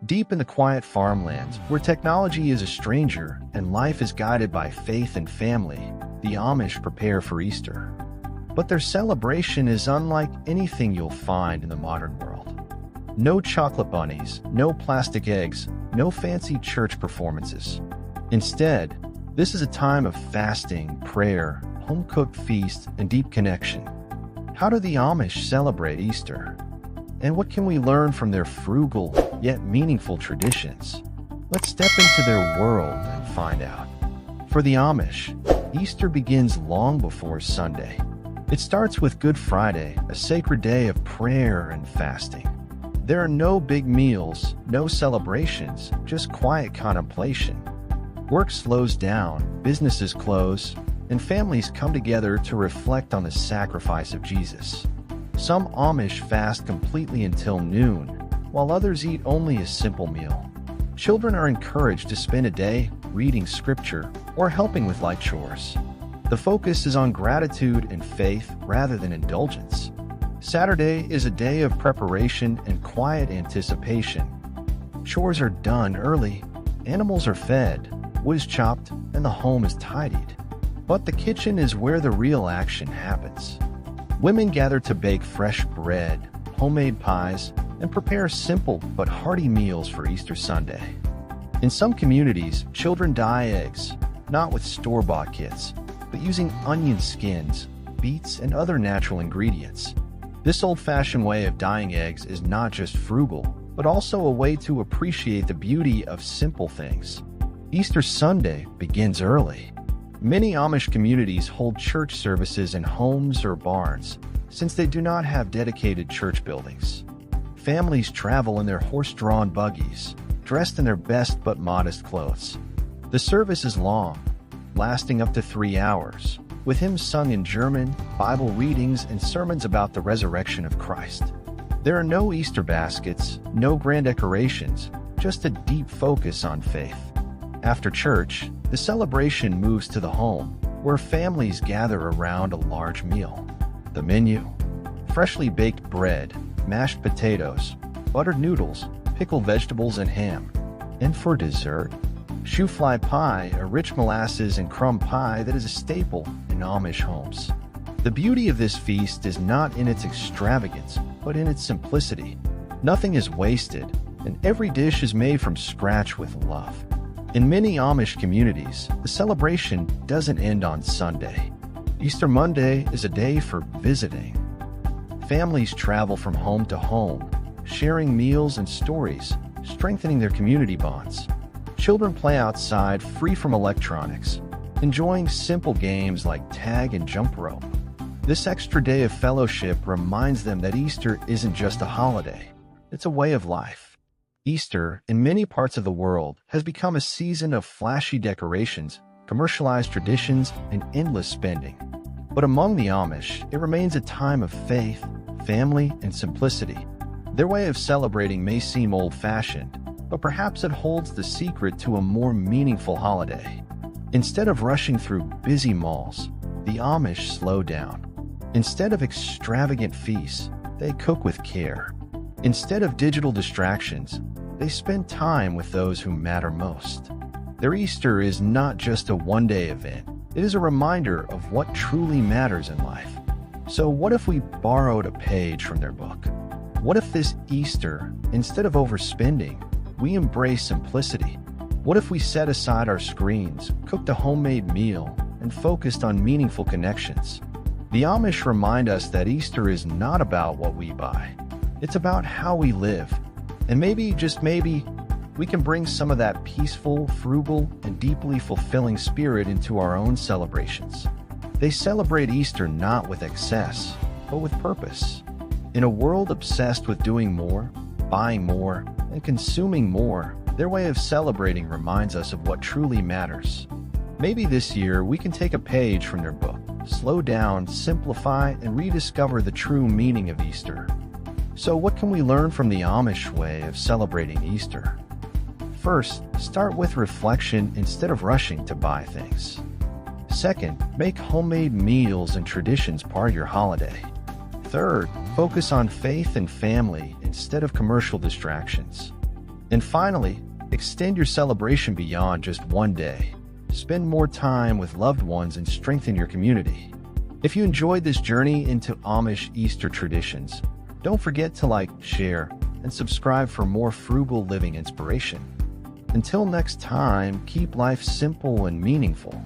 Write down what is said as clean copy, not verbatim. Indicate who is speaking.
Speaker 1: Deep in the quiet farmlands, where technology is a stranger and life is guided by faith and family, the Amish prepare for Easter. But their celebration is unlike anything you'll find in the modern world. No chocolate bunnies, no plastic eggs, no fancy church performances. Instead, this is a time of fasting, prayer, home-cooked feast, and deep connection. How do the Amish celebrate Easter? And what can we learn from their frugal, yet meaningful traditions? Let's step into their world and find out. For the Amish, Easter begins long before Sunday. It starts with Good Friday, a sacred day of prayer and fasting. There are no big meals, no celebrations, just quiet contemplation. Work slows down, businesses close, and families come together to reflect on the sacrifice of Jesus. Some Amish fast completely until noon, while others eat only a simple meal. Children are encouraged to spend a day reading scripture or helping with light chores. The focus is on gratitude and faith rather than indulgence. Saturday is a day of preparation and quiet anticipation. Chores are done early, animals are fed, wood is chopped, and the home is tidied. But the kitchen is where the real action happens. Women gather to bake fresh bread, homemade pies, and prepare simple but hearty meals for Easter Sunday. In some communities, children dye eggs, not with store-bought kits, but using onion skins, beets, and other natural ingredients. This old-fashioned way of dyeing eggs is not just frugal, but also a way to appreciate the beauty of simple things. Easter Sunday begins early. Many Amish communities hold church services in homes or barns, since they do not have dedicated church buildings. Families travel in their horse-drawn buggies, dressed in their best but modest clothes. The service is long, lasting up to 3 hours, with hymns sung in German, Bible readings, and sermons about the resurrection of Christ. There are no Easter baskets, no grand decorations, just a deep focus on faith. After church, the celebration moves to the home, where families gather around a large meal. The menu: freshly baked bread, mashed potatoes, buttered noodles, pickled vegetables, and ham. And for dessert, shoofly pie, a rich molasses and crumb pie that is a staple in Amish homes. The beauty of this feast is not in its extravagance, but in its simplicity. Nothing is wasted, and every dish is made from scratch with love. In many Amish communities, the celebration doesn't end on Sunday. Easter Monday is a day for visiting. Families travel from home to home, sharing meals and stories, strengthening their community bonds. Children play outside free from electronics, enjoying simple games like tag and jump rope. This extra day of fellowship reminds them that Easter isn't just a holiday, it's a way of life. Easter, in many parts of the world, has become a season of flashy decorations, commercialized traditions, and endless spending. But among the Amish, it remains a time of faith, family, and simplicity. Their way of celebrating may seem old-fashioned, but perhaps it holds the secret to a more meaningful holiday. Instead of rushing through busy malls, the Amish slow down. Instead of extravagant feasts, they cook with care. Instead of digital distractions, they spend time with those who matter most. Their Easter is not just a one-day event. It is a reminder of what truly matters in life. So what if we borrowed a page from their book? What if this Easter, instead of overspending, we embrace simplicity? What if we set aside our screens, cooked a homemade meal, and focused on meaningful connections? The Amish remind us that Easter is not about what we buy. It's about how we live. And maybe, just maybe, we can bring some of that peaceful, frugal, and deeply fulfilling spirit into our own celebrations. They celebrate Easter not with excess, but with purpose. In a world obsessed with doing more, buying more, and consuming more, their way of celebrating reminds us of what truly matters. Maybe this year we can take a page from their book, slow down, simplify, and rediscover the true meaning of Easter. So what can we learn from the Amish way of celebrating Easter? First, start with reflection instead of rushing to buy things. Second, make homemade meals and traditions part of your holiday. Third, focus on faith and family instead of commercial distractions. And finally, extend your celebration beyond just one day. Spend more time with loved ones and strengthen your community. If you enjoyed this journey into Amish Easter traditions, don't forget to like, share, and subscribe for more frugal living inspiration. Until next time, keep life simple and meaningful.